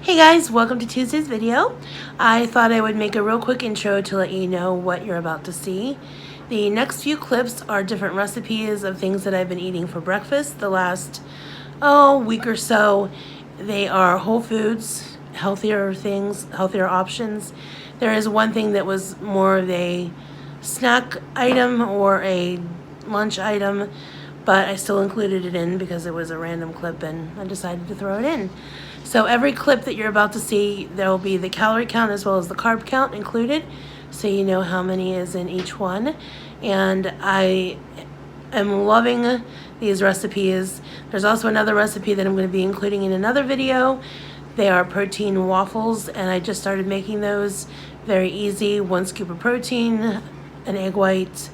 Hey guys, welcome to Tuesday's video. I thought I would make a real quick intro to let you know what you're about to see. The next few clips are different recipes of things that I've been eating for breakfast the last week or so. They are whole foods, healthier things, healthier options. There is one thing that was more of a snack item or a lunch item, but I still included it in because it was a random clip and I decided to throw it in. So every clip that you're about to see, there will be the calorie count as well as the carb count included, so you know how many is in each one. And I am loving these recipes. There's also another recipe that I'm going to be including in another video. They are protein waffles, and I just started making those. Very easy, 1 scoop of protein, an egg white,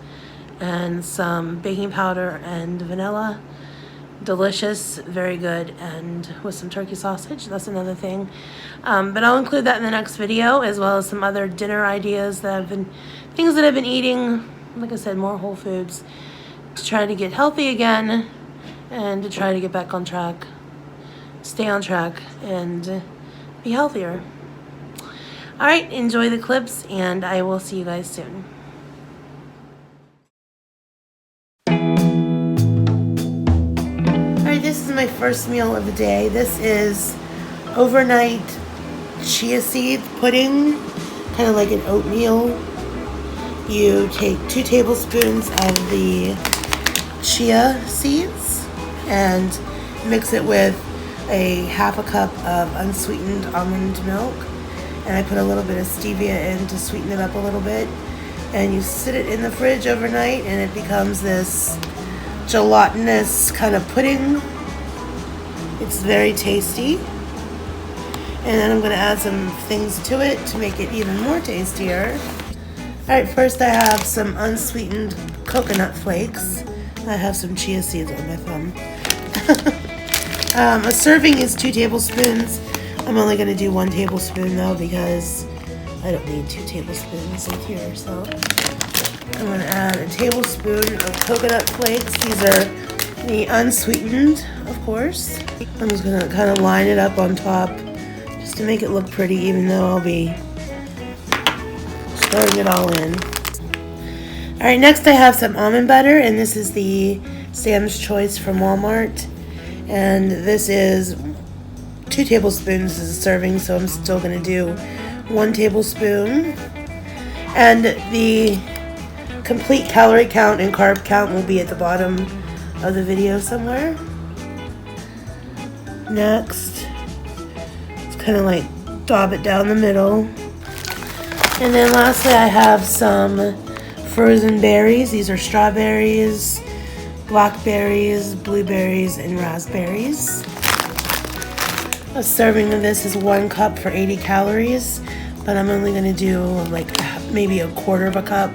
and some baking powder and vanilla. Delicious, very good, and with some turkey sausage. That's another thing, but I'll include that in the next video, as well as some other dinner ideas things that I've been eating. Like I said, more whole foods to try to get healthy again and to try to get back on track, stay on track, and be healthier. All right, enjoy the clips, and I will see you guys soon. This is my first meal of the day. This is overnight chia seed pudding, kind of like an oatmeal. You take 2 tablespoons of the chia seeds and mix it with a half a cup of unsweetened almond milk. And I put a little bit of stevia in to sweeten it up a little bit. And you sit it in the fridge overnight and it becomes this gelatinous kind of pudding. It's very tasty. And then I'm going to add some things to it to make it even more tastier. Alright, first I have some unsweetened coconut flakes. I have some chia seeds on my thumb. A serving is 2 tablespoons. I'm only going to do 1 tablespoon though because I don't need 2 tablespoons in here. So I'm going to add a tablespoon of coconut flakes. These are the unsweetened, of course. I'm just going to kind of line it up on top just to make it look pretty, even though I'll be stirring it all in. Alright, next I have some almond butter, and this is the Sam's Choice from Walmart. And this is 2 tablespoons as a serving, so I'm still going to do 1 tablespoon. And the complete calorie count and carb count will be at the bottom of the video somewhere. Next, it's kind of like daub it down the middle. And then lastly I have some frozen berries. These are strawberries, blackberries, blueberries, and raspberries. A serving of this is 1 cup for 80 calories, but I'm only going to do like maybe a quarter of a cup.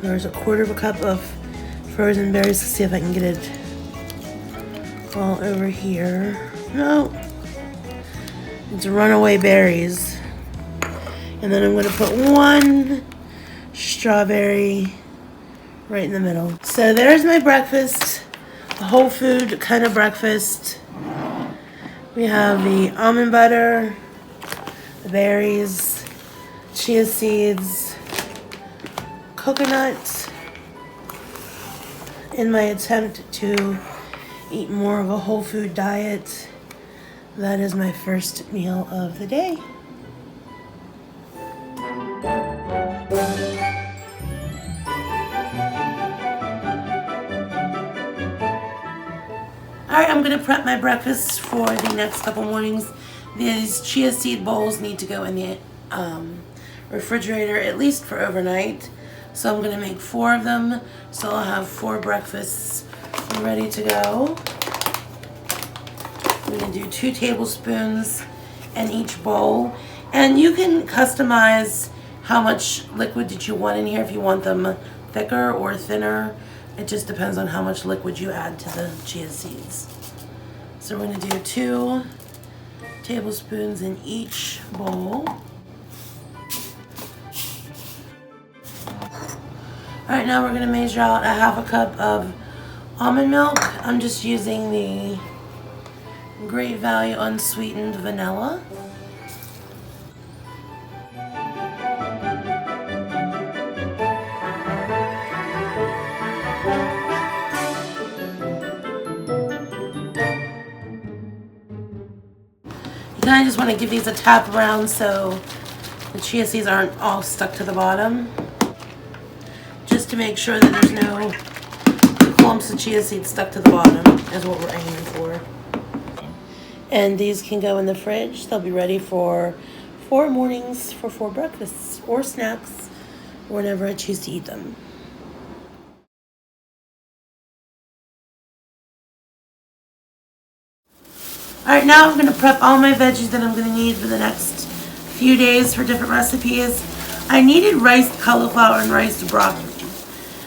There's a quarter of a cup of frozen berries. Let's see if I can get it all over here. No, it's runaway berries. And then I'm going to put 1 strawberry right in the middle. So there's my breakfast, the whole food kind of breakfast. We have the almond butter, the berries, chia seeds, coconut, in my attempt to eat more of a whole food diet. That is my first meal of the day. Alright, I'm going to prep my breakfast for the next couple mornings. These chia seed bowls need to go in the refrigerator at least for overnight. So I'm going to make 4 of them, so I'll have 4 breakfasts ready to go. I'm going to do 2 tablespoons in each bowl. And you can customize how much liquid that you want in here, if you want them thicker or thinner. It just depends on how much liquid you add to the chia seeds. So we're going to do 2 tablespoons in each bowl. Alright, now we're going to measure out a half a cup of almond milk. I'm just using the Great Value unsweetened vanilla. You kind of just want to give these a tap around so the chia seeds aren't all stuck to the bottom. Just to make sure that there's no clumps of chia seeds stuck to the bottom is what we're aiming for. And these can go in the fridge. They'll be ready for 4 mornings for 4 breakfasts or snacks whenever I choose to eat them. Alright, now I'm going to prep all my veggies that I'm going to need for the next few days for different recipes. I needed riced cauliflower and riced broccoli.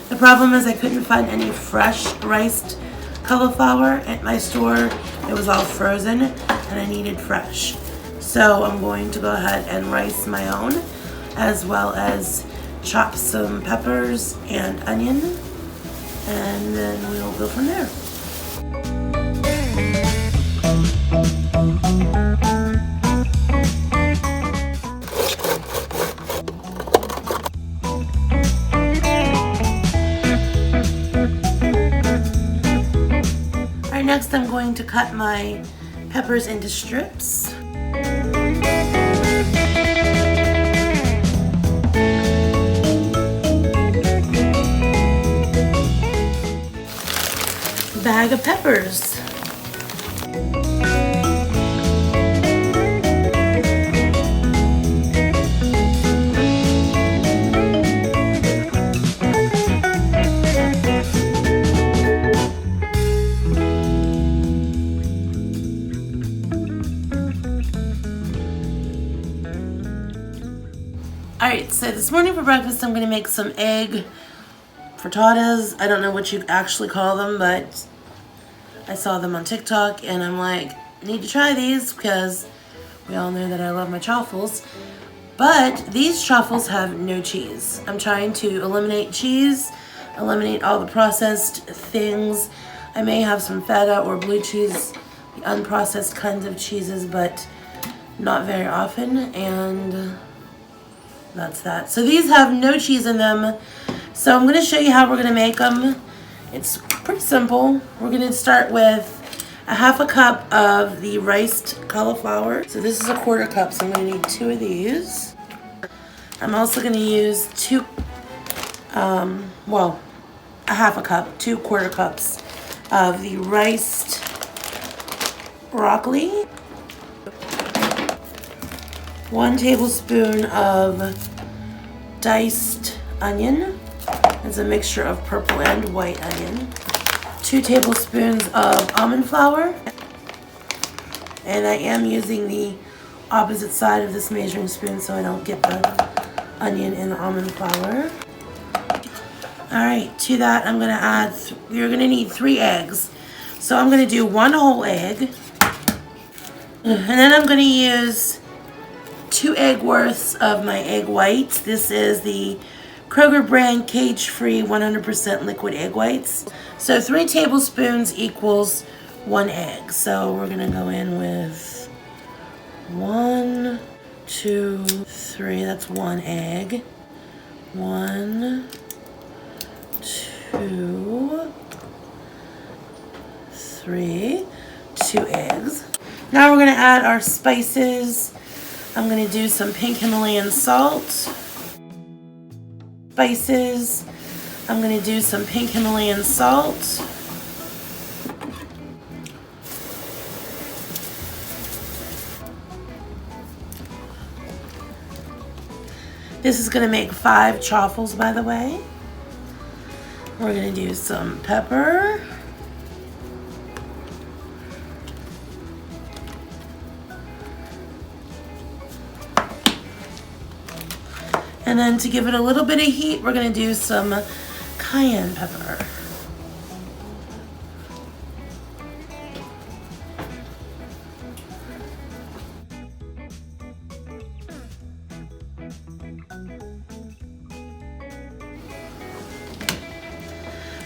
The problem is I couldn't find any fresh riced cauliflower at my store. It was all frozen and I needed fresh. So I'm going to go ahead and rice my own, as well as chop some peppers and onion, and then we'll go from there. Alright, next I'm going to cut my peppers into strips. Bag of peppers. Alright, so this morning for breakfast I'm going to make some egg frittatas. I don't know what you actually call them, but I saw them on TikTok and I'm like, need to try these because we all know that I love my truffles. But these truffles have no cheese. I'm trying to eliminate cheese, eliminate all the processed things. I may have some feta or blue cheese, the unprocessed kinds of cheeses, but not very often, and that's that. So these have no cheese in them. So I'm going to show you how we're going to make them. It's pretty simple. We're going to start with a half a cup of the riced cauliflower. So this is a 1/4 cup, so I'm going to need 2 of these. I'm also going to use a half a cup, 2 1/4 cups of the riced broccoli. 1 tablespoon of diced onion. It's a mixture of purple and white onion. 2 tablespoons of almond flour. And I am using the opposite side of this measuring spoon so I don't get the onion in the almond flour. Alright, to that I'm going to add, you're going to need 3 eggs. So I'm going to do 1 whole egg. And then I'm going to use 2 egg worths of my egg whites. This is the Kroger brand cage-free 100% liquid egg whites. So 3 tablespoons equals 1 egg. So we're gonna go in with 1, 2, 3. That's 1 egg. 1, 2, 3. 2 eggs. Now we're gonna add our spices. I'm gonna do some pink Himalayan salt. Spices. I'm going to do some pink Himalayan salt. This is going to make 5 truffles, by the way. We're going to do some pepper. And then to give it a little bit of heat, we're going to do some cayenne pepper.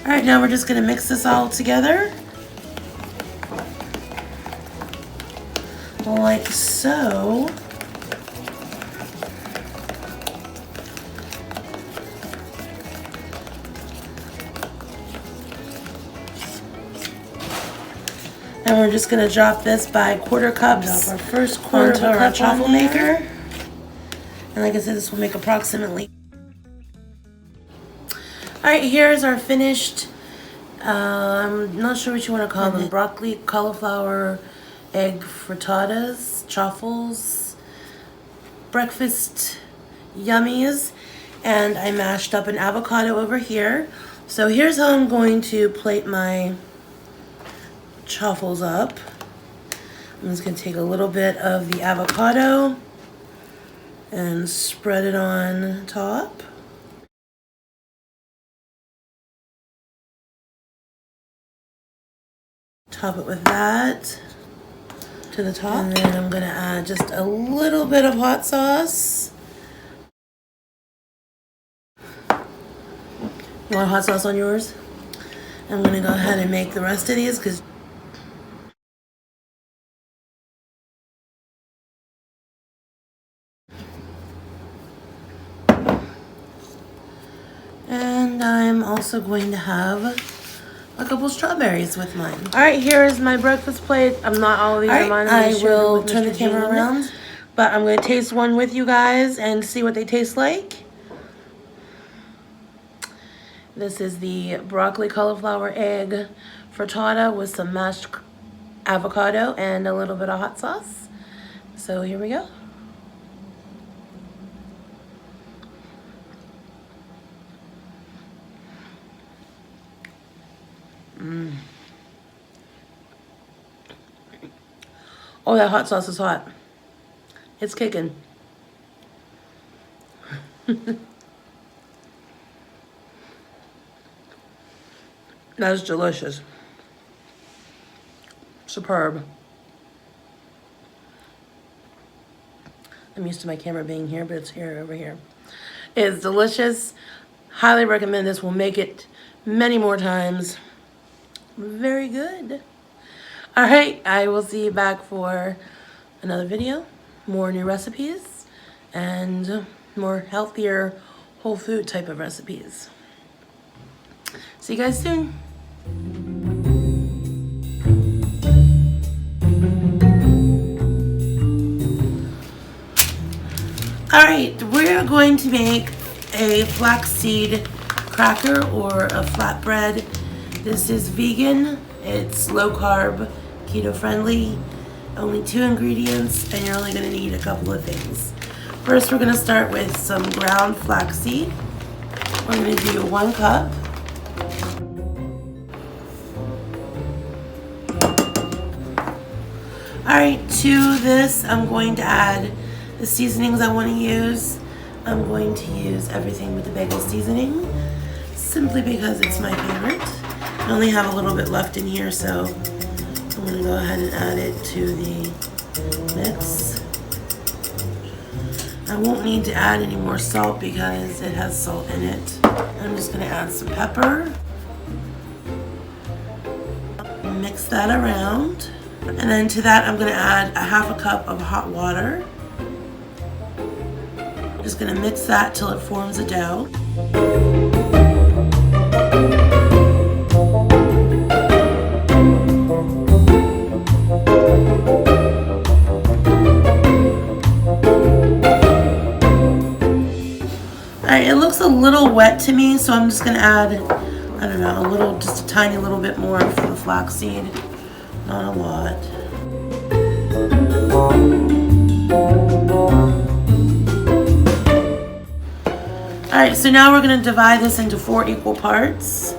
All right, now we're just gonna mix this all together. Like so. And we're just gonna drop this by quarter cups. Drop our first quarter of our truffle maker. And like I said, this will make approximately. All right, here's our finished, I'm not sure what you want to call them, broccoli, cauliflower, egg frittatas, truffles, breakfast yummies, and I mashed up an avocado over here. So here's how I'm going to plate my truffles up. I'm just going to take a little bit of the avocado and spread it on top. Top it with that to the top. And then I'm gonna add just a little bit of hot sauce. You want hot sauce on yours? I'm gonna go ahead and make the rest of these because and I'm also going to have a couple strawberries with mine. All right, here is my breakfast plate. I'm not all of these are mine. I will turn the camera around, but I'm gonna taste one with you guys and see what they taste like. This is the broccoli cauliflower egg frittata with some mashed avocado and a little bit of hot sauce. So here we go. Oh, that hot sauce is hot. It's kicking. That is delicious. Superb. I'm used to my camera being here, but it's here over here. It's delicious. Highly recommend this. We'll make it many more times. Very good. All right, I will see you back for another video, more new recipes, and more healthier whole food type of recipes. See you guys soon. All right, we're going to make a flaxseed cracker or a flatbread. This is vegan, it's low carb, keto friendly, only 2 ingredients, and you're only gonna need a couple of things. First, we're gonna start with some ground flaxseed. We're gonna do 1 cup. All right, to this, I'm going to add the seasonings I wanna use. I'm going to use everything with the bagel seasoning, simply because it's my favorite. I only have a little bit left in here, so I'm gonna go ahead and add it to the mix. I won't need to add any more salt because it has salt in it. I'm just gonna add some pepper. Mix that around. And then to that, I'm gonna add a 1/2 cup of hot water. Just gonna mix that till it forms a dough. Alright, it looks a little wet to me, so I'm just gonna add, I don't know, just a tiny little bit more for the flaxseed. Not a lot. Alright, so now we're going to divide this into 4 equal parts.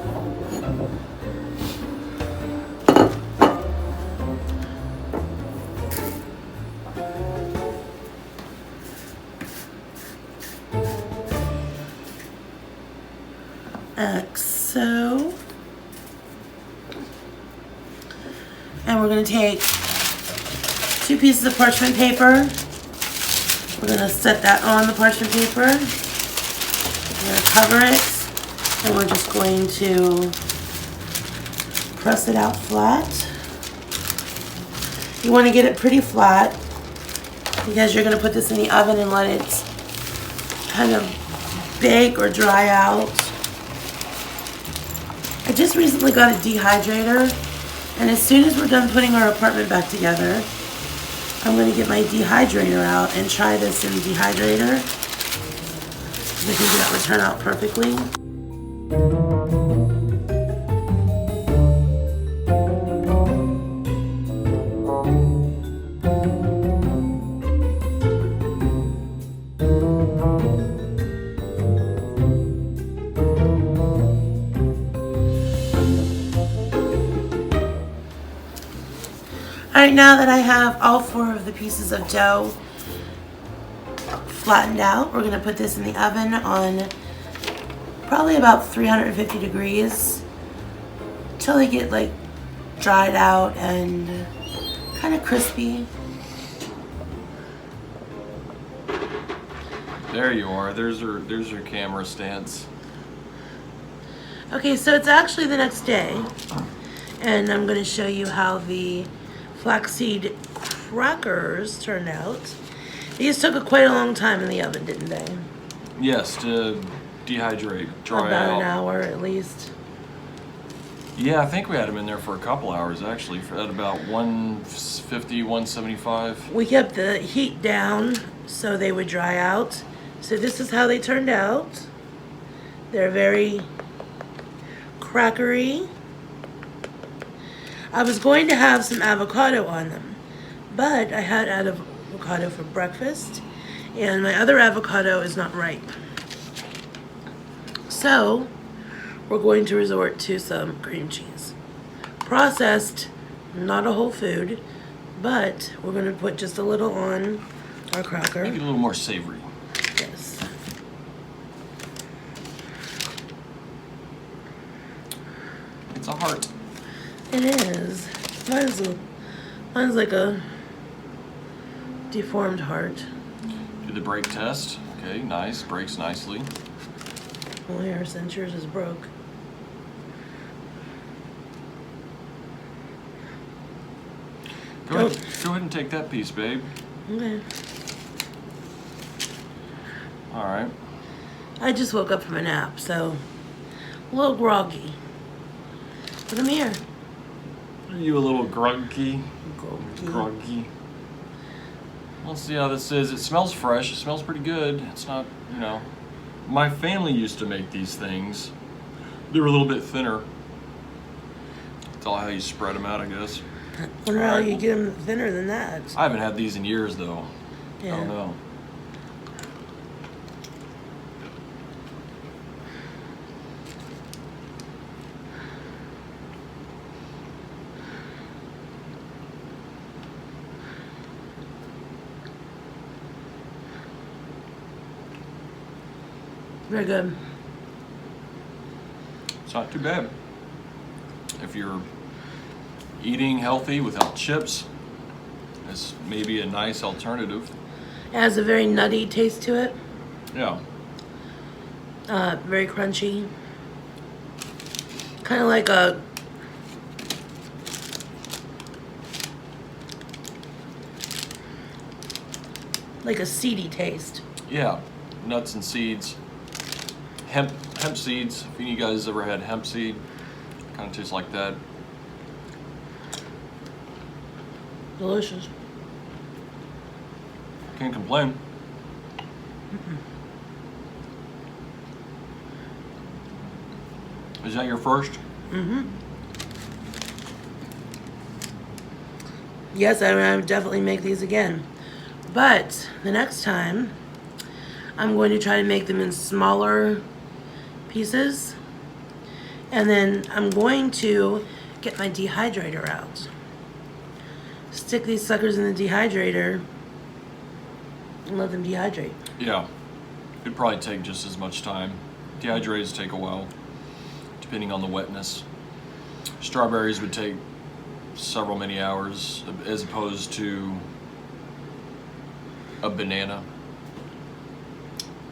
Like so. And we're going to take 2 pieces of parchment paper. We're going to set that on the parchment paper. We're going to cover it, and we're just going to press it out flat. You want to get it pretty flat because you're going to put this in the oven and let it kind of bake or dry out. I just recently got a dehydrator, and as soon as we're done putting our apartment back together, I'm going to get my dehydrator out and try this in the dehydrator. I think that would turn out perfectly. Alright, now that I have all 4 of the pieces of dough flattened out, we're going to put this in the oven on probably about 350 degrees until they get like dried out and kind of crispy. There you are. There's your camera stance. Okay, so it's actually the next day, and I'm going to show you how the Flaxseed Crackers turned out. These took quite a long time in the oven, didn't they? Yes, to dehydrate, dry out. About an hour at least. Yeah, I think we had them in there for a couple hours actually, at about 150, 175. We kept the heat down so they would dry out. So this is how they turned out. They're very crackery. I was going to have some avocado on them, but I had avocado for breakfast, and my other avocado is not ripe. So we're going to resort to some cream cheese. Processed, not a whole food, but we're going to put just a little on our cracker. Make it a little more savory. Yes. It's a heart. It is. Mine's like a deformed heart. Do the brake test. Okay, nice. Brakes nicely. Well, here, since yours is broke. Go ahead and take that piece, babe. Okay. All right. I just woke up from a nap, so a little groggy. But I'm here. Are you a little groggy? Groggy. Let's see how this is. It smells fresh. It smells pretty good. It's not, you know. My family used to make these things. They were a little bit thinner. That's all how you spread them out, I guess. I wonder how you get them thinner than that. I haven't had these in years, though. Yeah. I don't know. Very good. It's not too bad. If you're eating healthy without chips, it's maybe a nice alternative. It has a very nutty taste to it. Yeah. Very crunchy. Kind of like a seedy taste. Yeah. Nuts and seeds. Hemp seeds. If any of you guys ever had hemp seed, kind of tastes like that. Delicious. Can't complain. Is that your first? Mm-hmm. Yes, I would definitely make these again. But the next time, I'm going to try to make them in smaller pieces. And then I'm going to get my dehydrator out. Stick these suckers in the dehydrator and let them dehydrate. Yeah. It'd probably take just as much time. Dehydrators take a while, depending on the wetness. Strawberries would take many hours as opposed to a banana.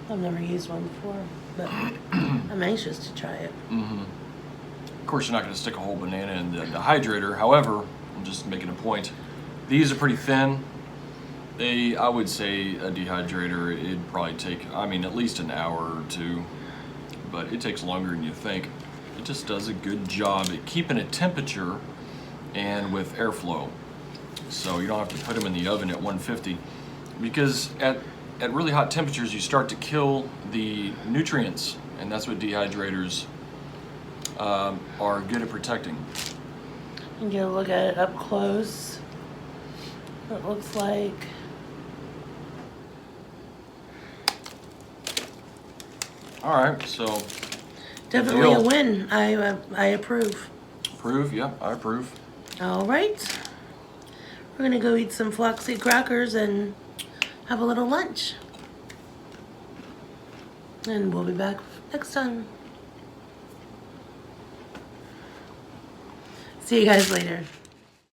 I've never used one before, but I'm anxious to try it. Mm-hmm. Of course, you're not going to stick a whole banana in the dehydrator. However, I'm just making a point. These are pretty thin. I would say a dehydrator, it'd probably take, I mean, at least an hour or two, but it takes longer than you think. It just does a good job at keeping a temperature and with airflow. So you don't have to put them in the oven at 150, because at really hot temperatures you start to kill the nutrients, and that's what dehydrators are good at protecting. You get a look at it up close. It looks like. All right, so Definitely a win. I approve. Approve? Yeah, I approve. All right. We're gonna go eat some flaxseed crackers and have a little lunch. And we'll be back next time. See you guys later.